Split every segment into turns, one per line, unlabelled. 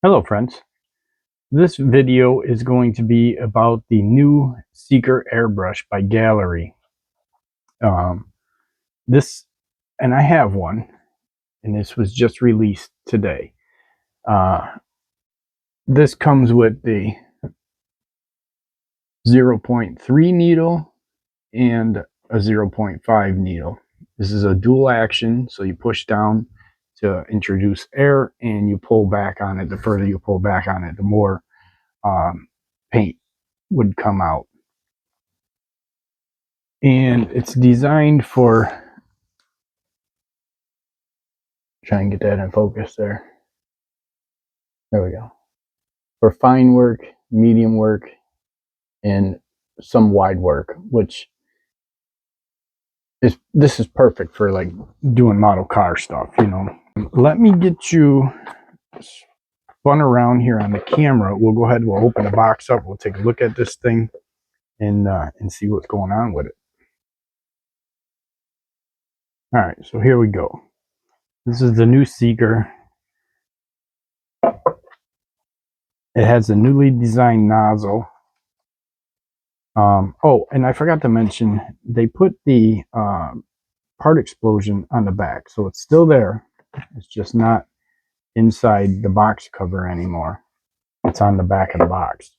Hello friends, this video is going to be about the new Seeker airbrush by Gaahleri. Um, this, and I have one, and this was just released today. Uh, this comes with the 0.3 needle and a 0.5 needle. This is a dual action, so you push down to introduce air and you pull back on it. The further you pull back on it, the more paint would come out. And it's designed for, try and get that in focus there. There we go. For fine work, medium work, and some wide work, which this is perfect for like doing model car stuff, you know. Let me get you spun around here on the camera. We'll go ahead, we'll open the box up, we'll take a look at this thing and see what's going on with it. All right, so here we go. This is the new Seeker. It has a newly designed nozzle. Oh, and I forgot to mention, they put the part explosion on the back, so it's still there. It's just not inside the box cover anymore. It's on the back of the box.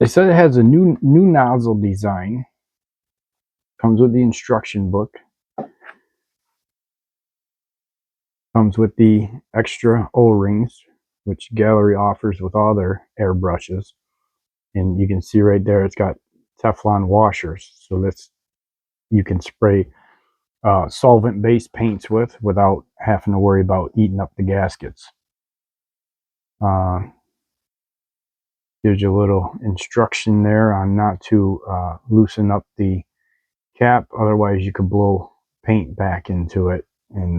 They said it has a new nozzle design. Comes with the instruction book. Comes with the extra O-rings, which Gaahleri offers with all their airbrushes. And you can see right there, it's got Teflon washers, so that's you can spray solvent-based paints without having to worry about eating up the gaskets. Gives you a little instruction there on not to loosen up the cap, otherwise you could blow paint back into it and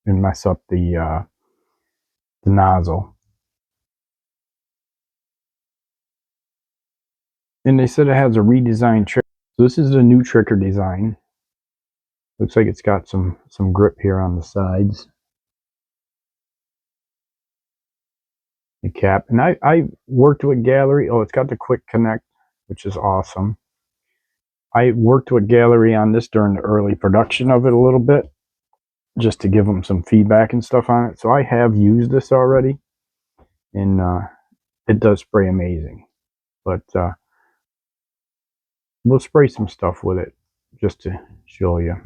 mess up the nozzle. And they said it has a redesigned trigger. So this is a new trigger design. Looks like it's got some grip here on the sides. The cap. And I worked with Gaahleri. Oh, it's got the quick connect, which is awesome. I worked with Gaahleri on this during the early production of it a little bit, just to give them some feedback and stuff on it. So I have used this already, and it does spray amazing. But we'll spray some stuff with it just to show you.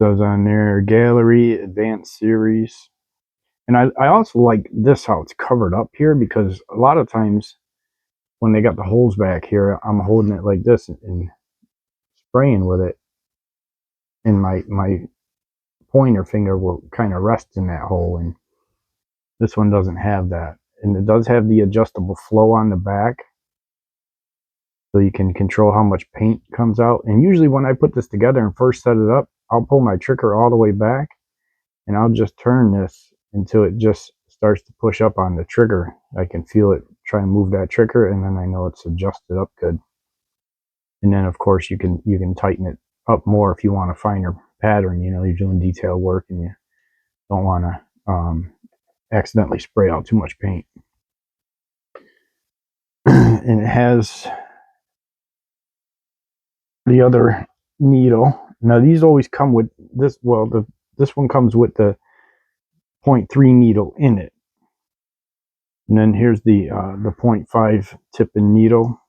Says on there, Gaahleri Advanced Series. And I also like this, how it's covered up here, because a lot of times when they got the holes back here, I'm holding it like this and spraying with it, and my pointer finger will kind of rest in that hole, and this one doesn't have that. And it does have the adjustable flow on the back, so you can control how much paint comes out. And usually when I put this together and first set it up, I'll pull my trigger all the way back, and I'll just turn this until it just starts to push up on the trigger. I can feel it try and move that trigger, and then I know it's adjusted up good. And then of course you can tighten it up more if you want a finer pattern. You know, you're doing detail work and you don't want to accidentally spray out too much paint. And it has the other needle. Now these always come with this. Well, this one comes with the 0.3 needle in it. And then here's the 0.5 tip and needle.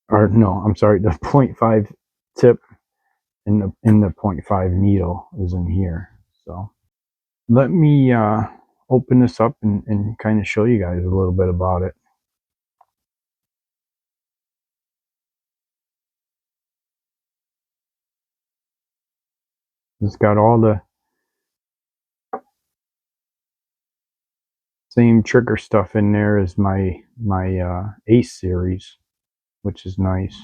Or no, I'm sorry, the 0.5 tip and the 0.5 needle is in here. So let me open this up and kind of show you guys a little bit about it. It's got all the same trigger stuff in there as my Ace series, which is nice.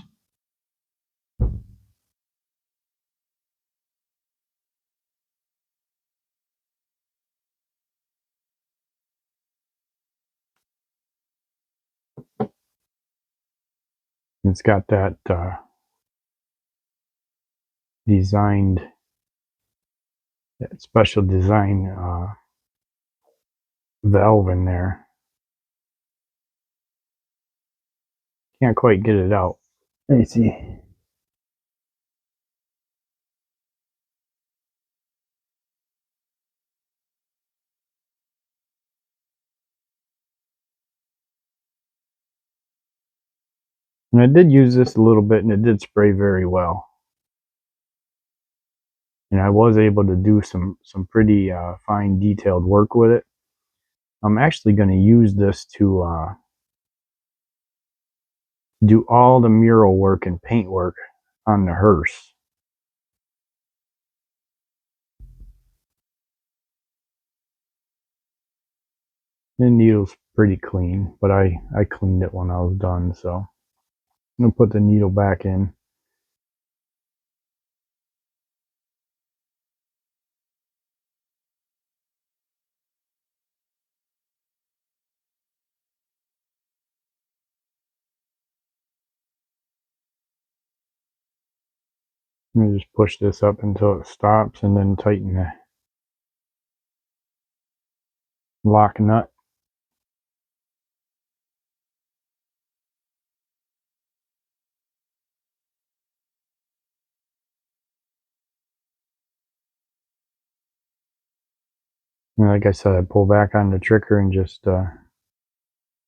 It's got that designed, that special design valve in there. Can't quite get it out. Let me see. And I did use this a little bit, and it did spray very well. And I was able to do some pretty fine detailed work with it. I'm actually going to use this to do all the mural work and paint work on the hearse. The needle's pretty clean, but I cleaned it when I was done, so I'm going to put the needle back in. Let me just push this up until it stops and then tighten the lock nut. And like I said, I pull back on the trigger and just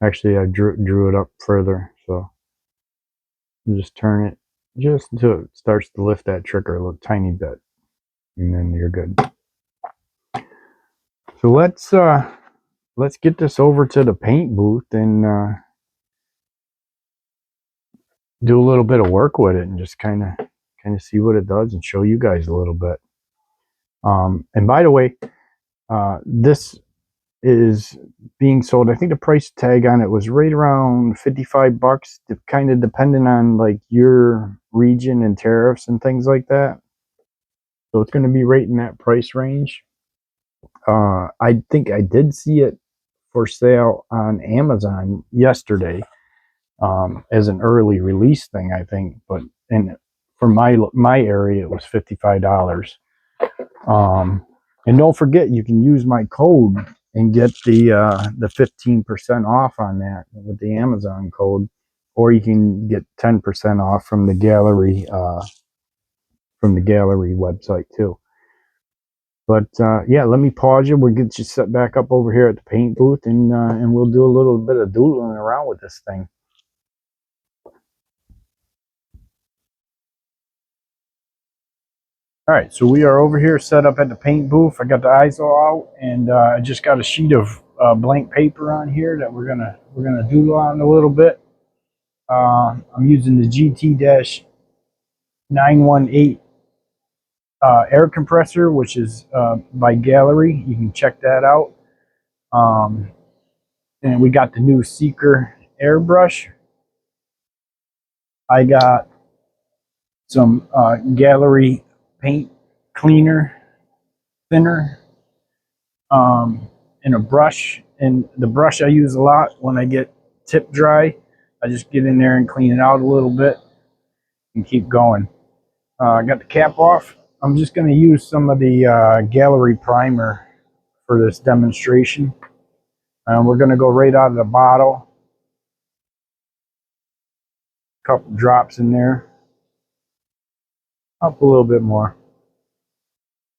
actually I drew it up further, so just turn it just until it starts to lift that trigger a little tiny bit, and then you're good. So let's get this over to the paint booth and do a little bit of work with it and just kind of see what it does and show you guys a little bit. And by the way, this is being sold. I think the price tag on it was right around $55, kind of depending on like your region and tariffs and things like that. So it's going to be right in that price range. I think I did see it for sale on Amazon yesterday as an early release thing, I think. But for my area, it was $55. And don't forget, you can use my code and get the 15% off on that with the Amazon code, or you can get 10% off from the Gaahleri website too. But yeah, let me pause you. We'll get you set back up over here at the paint booth, and we'll do a little bit of doodling around with this thing. All right, so we are over here set up at the paint booth. I got the ISO out, and I just got a sheet of blank paper on here that we're gonna doodle on a little bit. I'm using the GT-918 air compressor, which is by Gaahleri. You can check that out. And we got the new Seeker airbrush. I got some Gaahleri paint cleaner, thinner, and a brush. And the brush I use a lot when I get tip dry. I just get in there and clean it out a little bit and keep going. I got the cap off. I'm just going to use some of the Gaahleri primer for this demonstration. We're going to go right out of the bottle. A couple drops in there. Up a little bit more.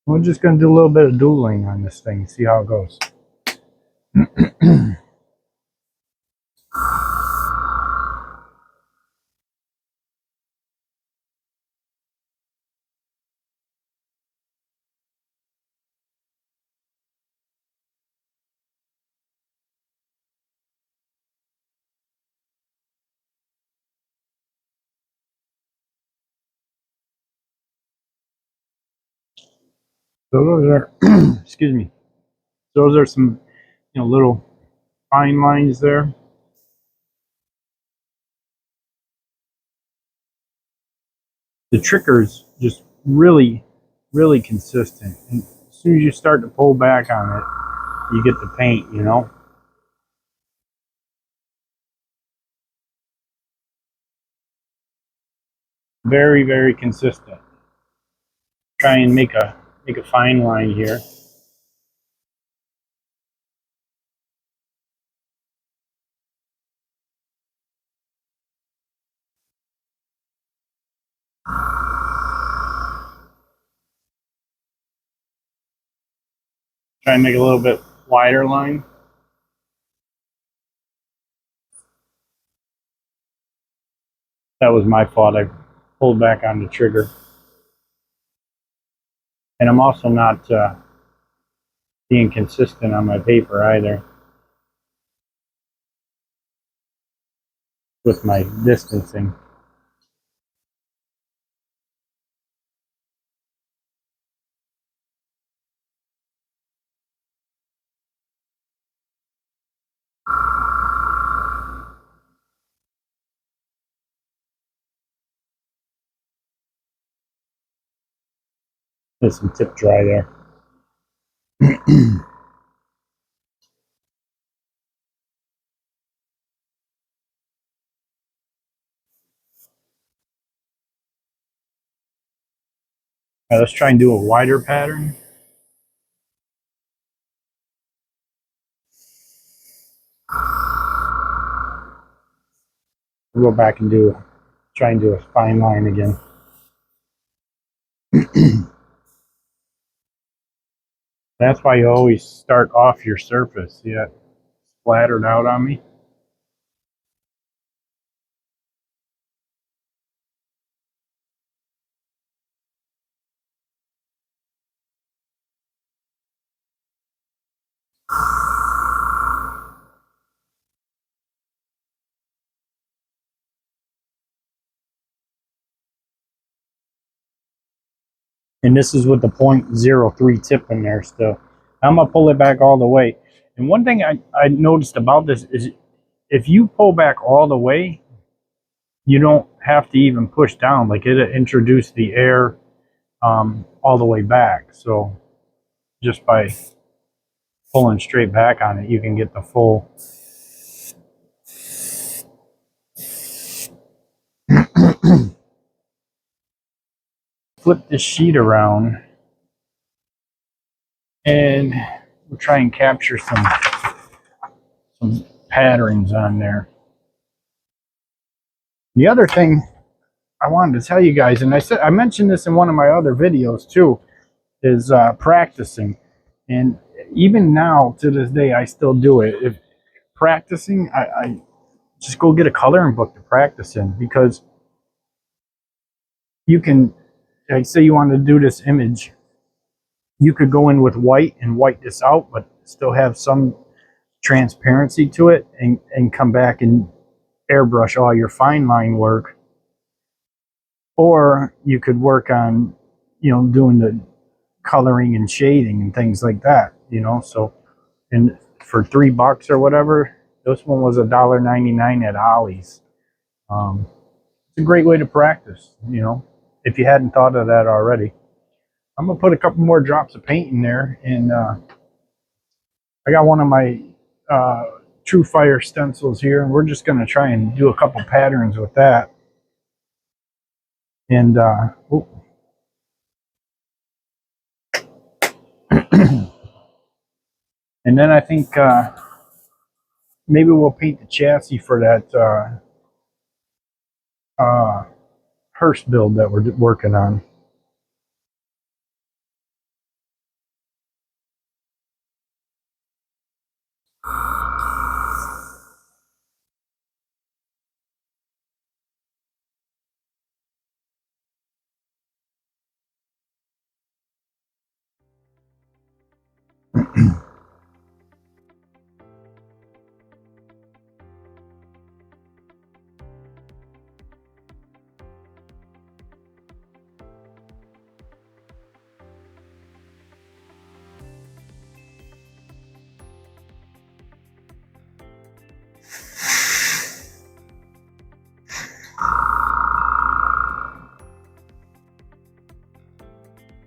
We're just going to do a little bit of doodling on this thing, see how it goes. So those are, excuse me, those are some, little fine lines there. The trigger is just really, really consistent. And as soon as you start to pull back on it, you get the paint, Very, very consistent. Try and make a fine line here. Try and make a little bit wider line. That was my fault. I pulled back on the trigger. And I'm also not being consistent on my paper either with my distancing. There's some tip dry there. Now let's try and do a wider pattern. We'll go back and try and do a fine line again. That's why you always start off your surface. See that splattered out on me? And this is with the 0.03 tip in there still. I'm gonna pull it back all the way. And one thing I noticed about this is if you pull back all the way, you don't have to even push down. Like it'll introduce the air all the way back. So just by pulling straight back on it, you can get the full. Flip this sheet around and we'll try and capture some patterns on there. The other thing I wanted to tell you guys, and I mentioned this in one of my other videos too, is practicing. And even now to this day, I still do it. If practicing, I just go get a coloring book to practice in, because you can, like, say you want to do this image, you could go in with white and white this out, but still have some transparency to it, and come back and airbrush all your fine line work. Or you could work on, doing the coloring and shading and things like that, So, and for $3 or whatever, this one was $1.99 at Ollie's. It's a great way to practice, if you hadn't thought of that already. I'm gonna put a couple more drops of paint in there, and I got one of my True Fire stencils here, and we're just gonna try and do a couple patterns with that. And and then I think maybe we'll paint the chassis for that hearse build that we're working on.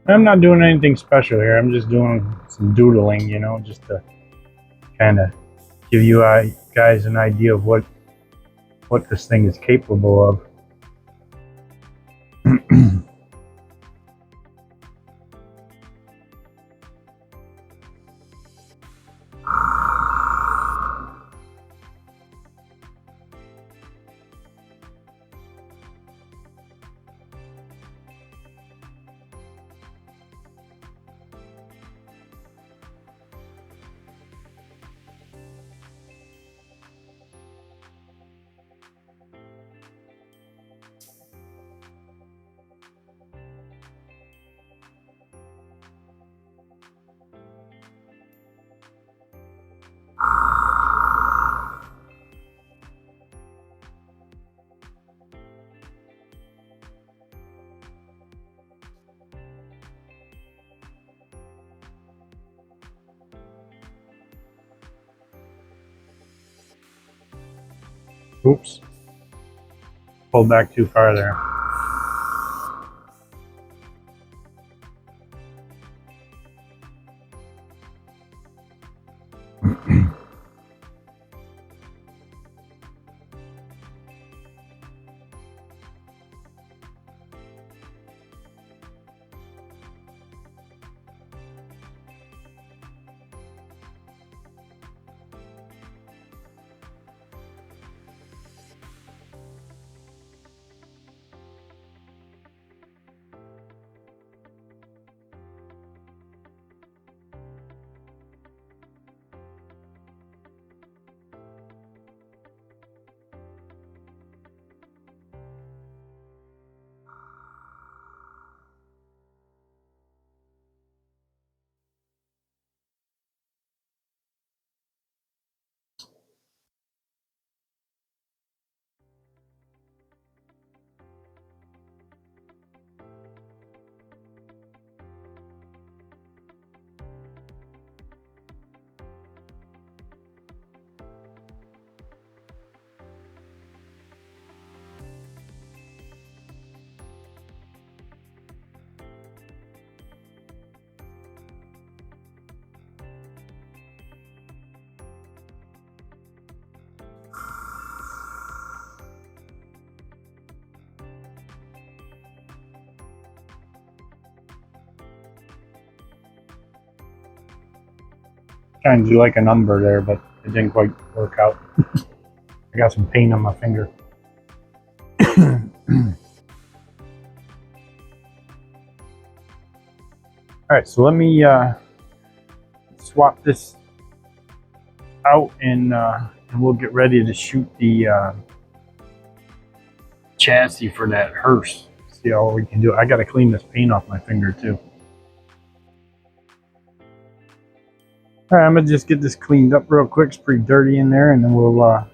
I'm not doing anything special here. I'm just doing some doodling, just to kind of give you guys an idea of what this thing is capable of. Oops. Pulled back too far there. Trying to do like a number there, but it didn't quite work out. I got some paint on my finger. Alright, so let me swap this out and we'll get ready to shoot the chassis for that hearse. See how we can do it. I gotta clean this paint off my finger too. Alright, I'm gonna just get this cleaned up real quick. It's pretty dirty in there, and then we'll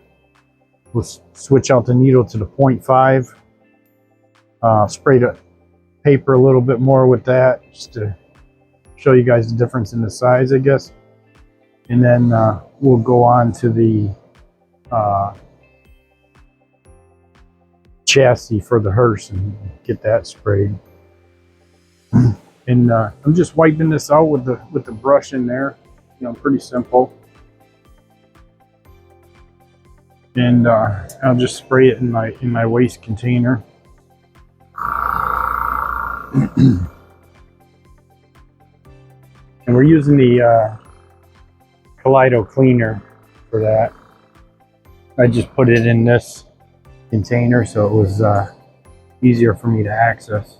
switch out the needle to the 0.5. Spray the paper a little bit more with that, just to show you guys the difference in the size, I guess. And then we'll go on to the chassis for the hearse and get that sprayed. And I'm just wiping this out with the brush in there. You know, pretty simple. And I'll just spray it in my waste container. And we're using the Kaleido cleaner for that. I just put it in this container so it was easier for me to access.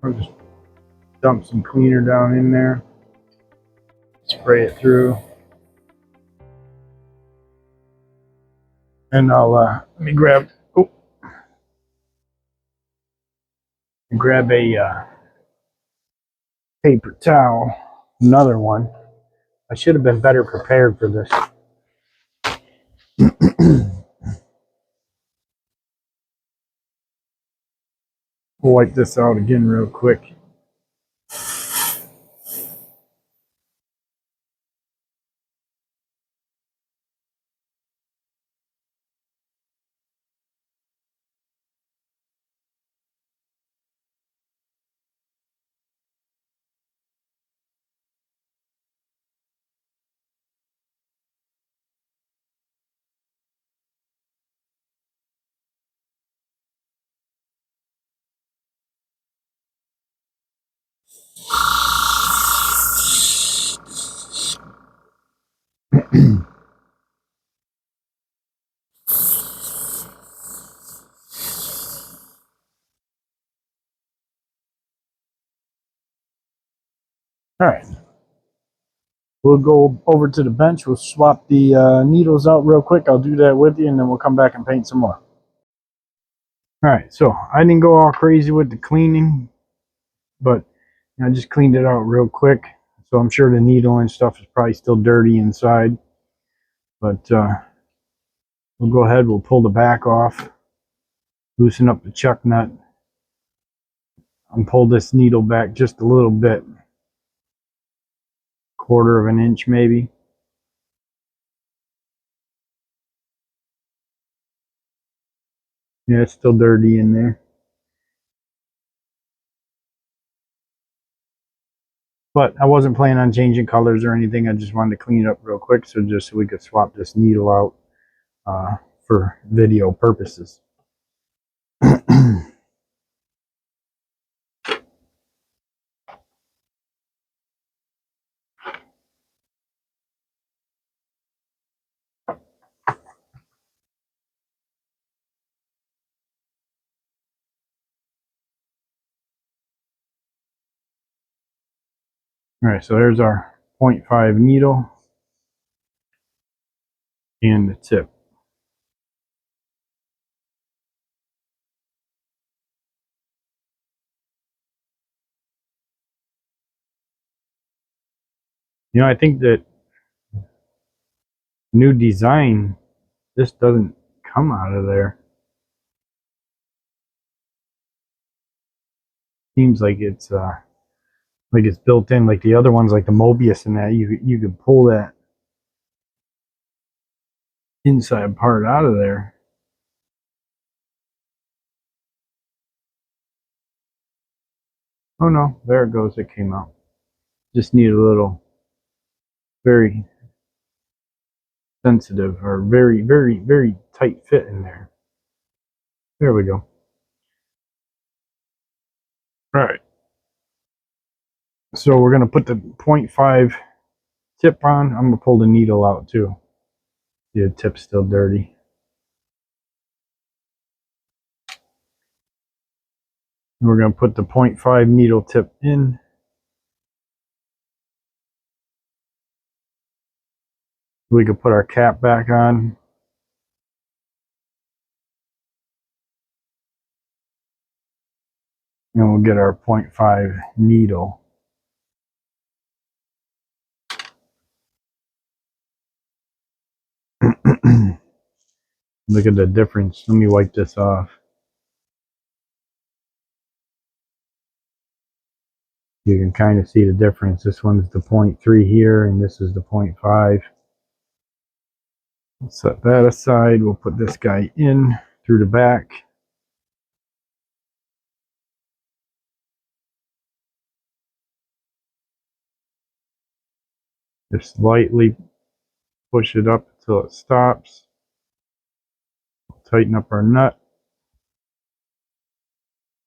I'll just dump some cleaner down in there, spray it through, and I'll let me grab a paper towel, another one. I should have been better prepared for this. We'll wipe this out again real quick. All right, we'll go over to the bench. We'll swap the needles out real quick. I'll do that with you, and then we'll come back and paint some more. All right, so I didn't go all crazy with the cleaning, but I just cleaned it out real quick. So I'm sure the needle and stuff is probably still dirty inside, but we'll go ahead. We'll pull the back off. loosen up the chuck nut, and pull this needle back just a little bit, quarter of an inch maybe. Yeah, it's still dirty in there. But I wasn't planning on changing colors or anything. I just wanted to clean it up real quick, so just so we could swap this needle out for video purposes. All right, so there's our 0.5 needle and the tip. You know, I think that new design, this doesn't come out of there. Seems like it's built in, like the other ones, like the Mobius and that. You could pull that inside part out of there. Oh no, there it goes. It came out. Just need a little, very sensitive or very, very, very tight fit in there. There we go. All right. So we're gonna put the 0.5 tip on. I'm gonna pull the needle out too. The tip's still dirty. We're gonna put the 0.5 needle tip in. We could put our cap back on. And we'll get our 0.5 needle. Look at the difference. Let me wipe this off. You can kind of see the difference. This one's the 0.3 here, and this is the 0.5. Let's set that aside. We'll put this guy in through the back. Just lightly push it up until it stops. Tighten up our nut.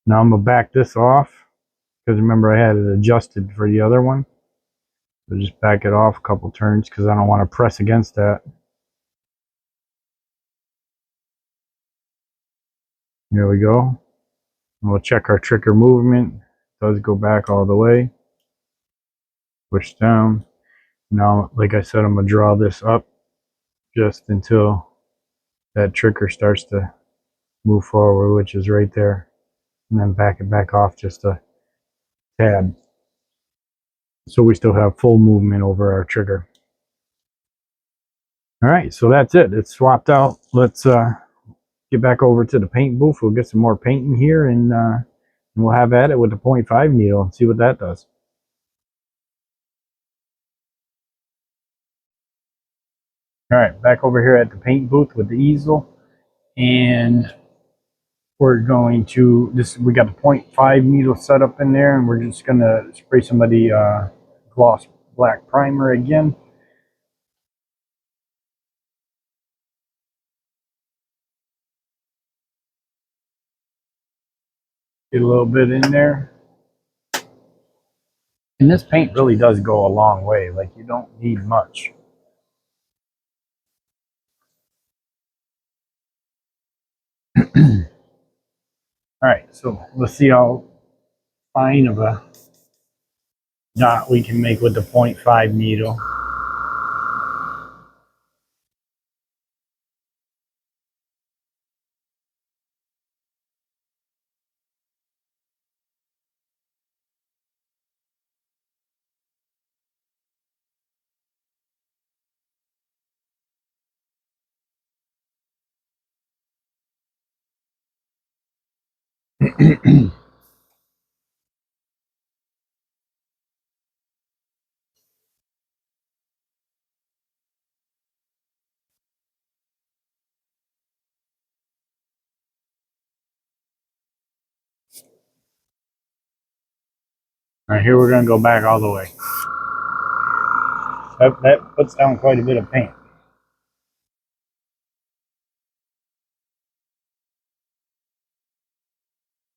Now I'm going to back this off, because remember I had it adjusted for the other one. So just back it off a couple turns because I don't want to press against that. There we go. And we'll check our trigger movement. It does go back all the way. Push down. Now, like I said, I'm going to draw this up just until that trigger starts to move forward, which is right there. And then back it back off just a tad. So we still have full movement over our trigger. All right, so that's it. It's swapped out. Let's get back over to the paint booth. We'll get some more painting here, and we'll have at it with the 0.5 needle and see what that does. All right, back over here at the paint booth with the easel, and we're going to we got the 0.5 needle set up in there, and we're just gonna spray some of the gloss black primer again. Get a little bit in there. And this paint really does go a long way. Like, you don't need much. All right, so let's see how fine of a dot we can make with the 0.5 needle. Alright, here we're going to go back all the way. That puts down quite a bit of paint.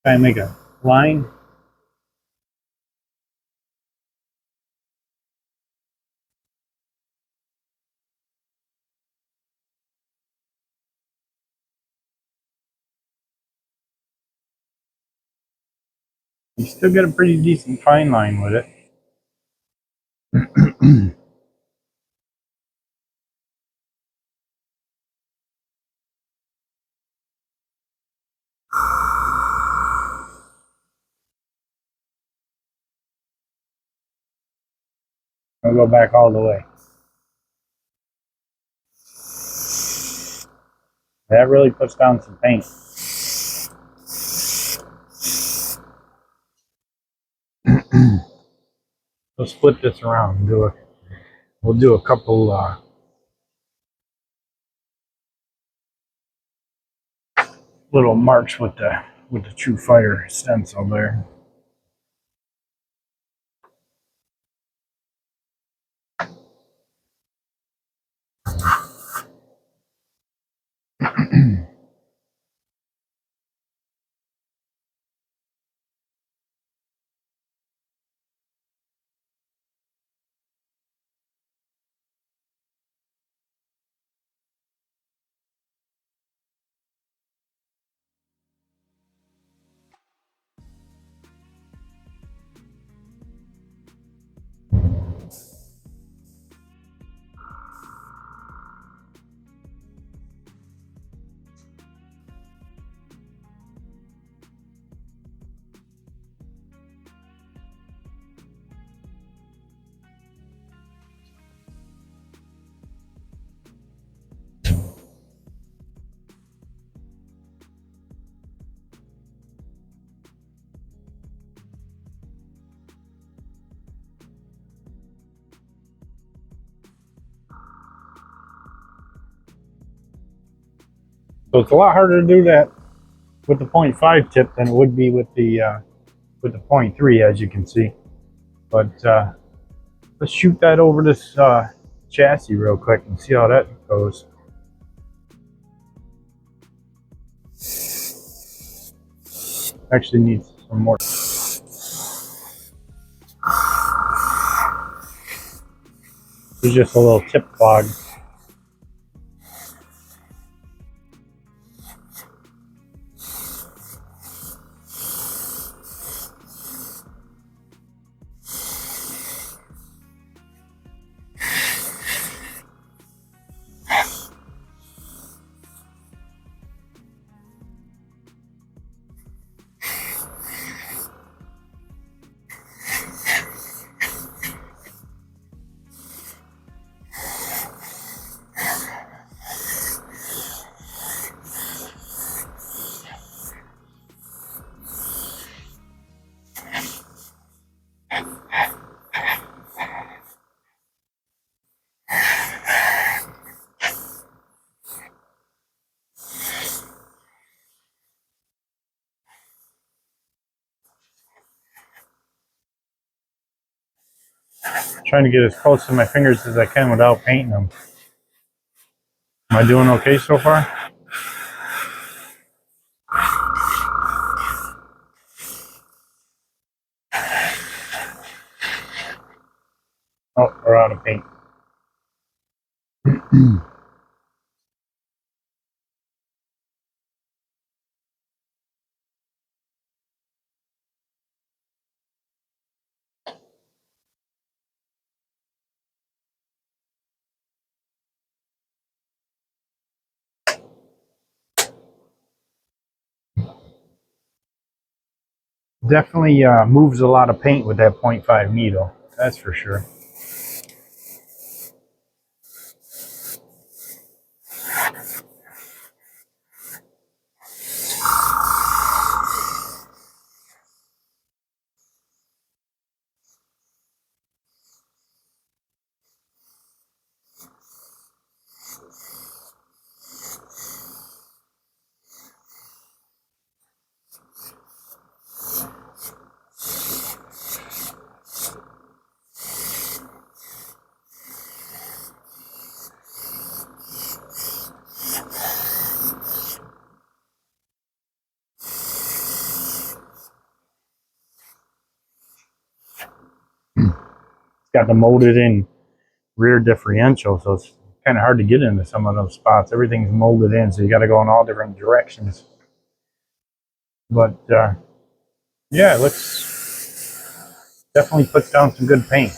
Try and make a line. You still get a pretty decent fine line with it. I'll go back all the way. That really puts down some paint. We'll split this around and we'll do a couple little marks with the True Fire stencil there. So it's a lot harder to do that with the 0.5 tip than it would be with the 0.3, as you can see. But let's shoot that over this chassis real quick and see how that goes. Actually needs some more. There's just a little tip clog. Trying to get as close to my fingers as I can without painting them. Am I doing okay so far? Oh, we're out of paint. Definitely moves a lot of paint with that 0.5 needle, that's for sure. got the molded in rear differential, so it's kind of hard to get into some of those spots. Everything's molded in, so you got to go in all different directions. But yeah, it looks, definitely puts down some good paint.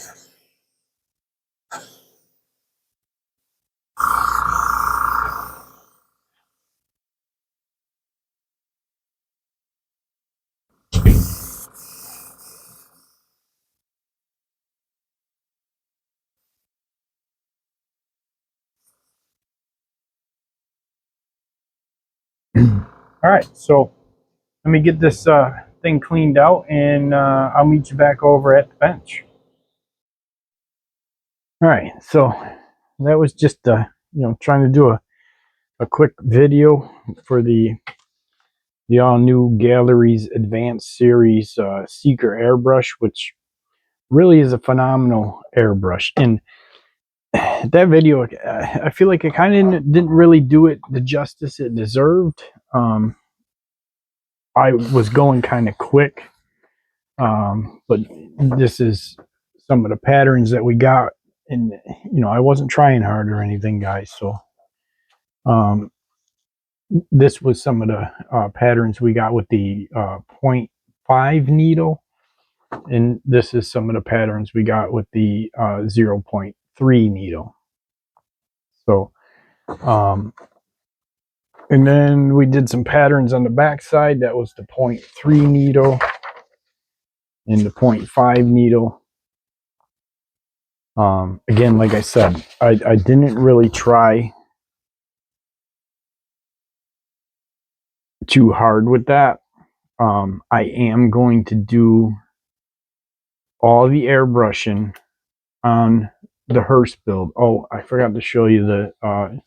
All right, so let me get this thing cleaned out, and I'll meet you back over at the bench. All right, so that was just trying to do a quick video for the all new Gaahleri Advanced Series Seeker airbrush, which really is a phenomenal airbrush. And that video, I feel like it kind of didn't really do it the justice it deserved. I was going kind of quick, but this is some of the patterns that we got, and I wasn't trying hard or anything, guys. So this was some of the patterns we got with the 0.5 needle, and this is some of the patterns we got with the 0.3 needle. So and then we did some patterns on the back side. That was the 0.3 needle and the 0.5 needle. Again, like I said, I didn't really try too hard with that. I am going to do all the airbrushing on the hearse build. Oh, I forgot to show you the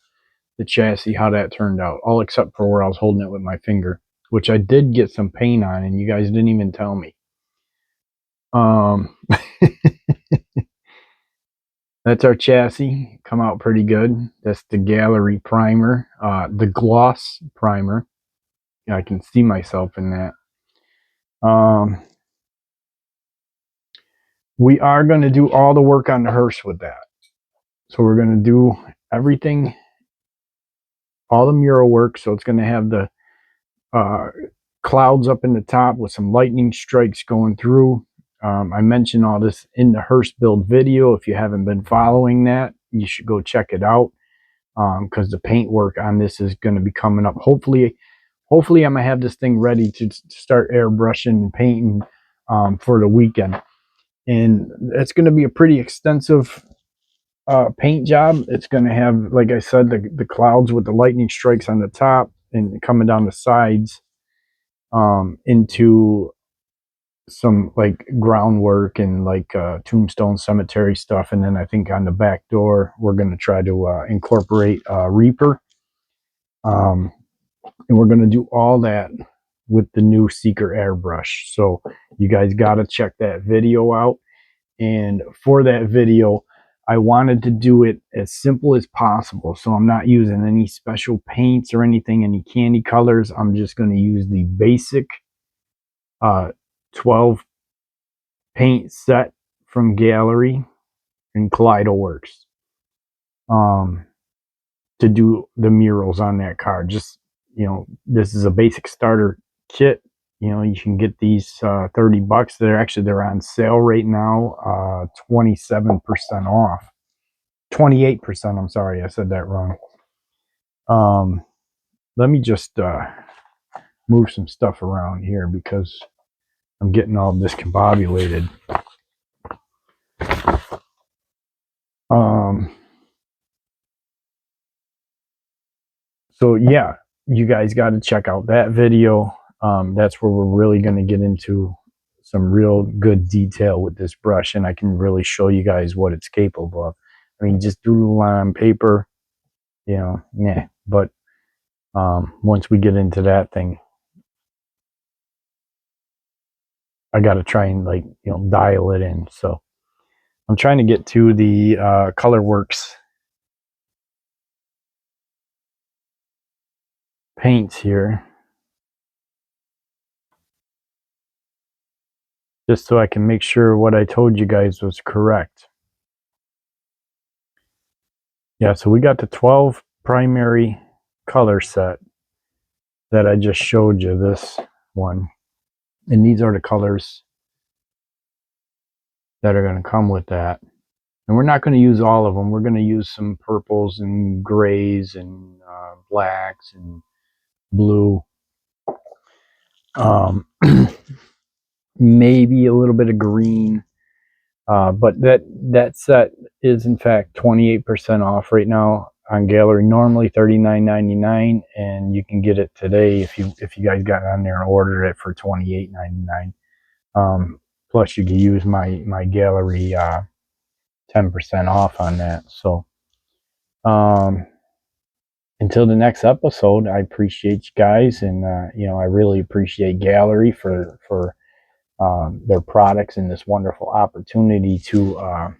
chassis, how that turned out, all except for where I was holding it with my finger, which I did get some paint on, and you guys didn't even tell me. That's our chassis. Come out pretty good. That's the Gaahleri primer, the gloss primer. I can see myself in that. We are going to do all the work on the hearse with that. So we're going to do everything, all the mural work. So it's going to have the clouds up in the top with some lightning strikes going through. I mentioned all this in the hearse build video. If you haven't been following that, you should go check it out, because the paint work on this is going to be coming up. Hopefully I'm going to have this thing ready to start airbrushing and painting for the weekend. And it's going to be a pretty extensive paint job. It's going to have, like I said, the clouds with the lightning strikes on the top and coming down the sides into some like groundwork and like tombstone cemetery stuff. And then I think on the back door we're going to try to incorporate Reaper, and we're going to do all that with the new Seeker airbrush. So you guys got to check that video out. And for that video, I wanted to do it as simple as possible. So I'm not using any special paints or anything, any candy colors. I'm just going to use the basic 12 paint set from Gaahleri and Kaleido Works to do the murals on that card. Just, this is a basic starter kit. You can get these $30. They're on sale right now, 27% off. 28%, I'm sorry, I said that wrong. Let me just move some stuff around here because I'm getting all discombobulated. So yeah, you guys got to check out that video. That's where we're really going to get into some real good detail with this brush, and I can really show you guys what it's capable of. I mean, just doodle on paper, yeah. But once we get into that thing, I got to try and dial it in. So I'm trying to get to the Colorworks paints here, just so I can make sure what I told you guys was correct. Yeah, so we got the 12 primary color set that I just showed you, this one. And these are the colors that are going to come with that. And we're not going to use all of them. We're going to use some purples and grays and blacks and blue. Maybe a little bit of green. But that set is in fact 28% off right now on Gaahleri. Normally $39.99, and you can get it today if you guys got on there and ordered it for $28.99. Plus you can use my Gaahleri 10% off on that. So until the next episode, I appreciate you guys, and I really appreciate Gaahleri for their products and this wonderful opportunity to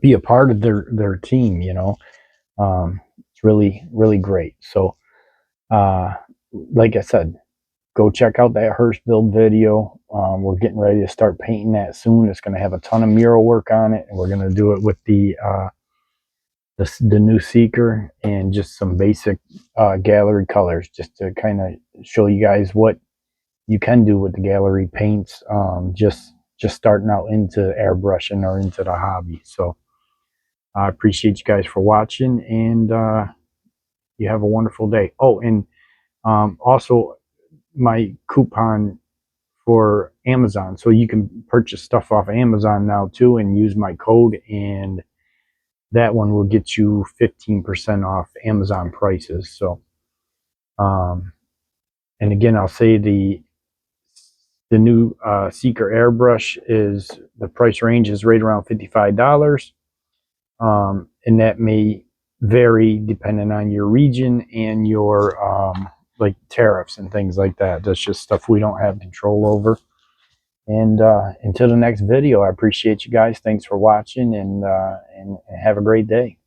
be a part of their team. It's really, really great. So like I said, go check out that hearse build video. We're getting ready to start painting that soon. It's going to have a ton of mural work on it, and we're going to do it with the new Seeker and just some basic Gaahleri colors, just to kind of show you guys what you can do with the Gaahleri paints, just starting out into airbrushing or into the hobby. So I appreciate you guys for watching, and you have a wonderful day. Oh, and also my coupon for Amazon, so you can purchase stuff off Amazon now too and use my code, and that one will get you 15% off Amazon prices. So and again, I'll say the new Seeker airbrush is, the price range is right around $55, and that may vary depending on your region and your like tariffs and things like that. That's just stuff we don't have control over. And until the next video, I appreciate you guys. Thanks for watching, and have a great day.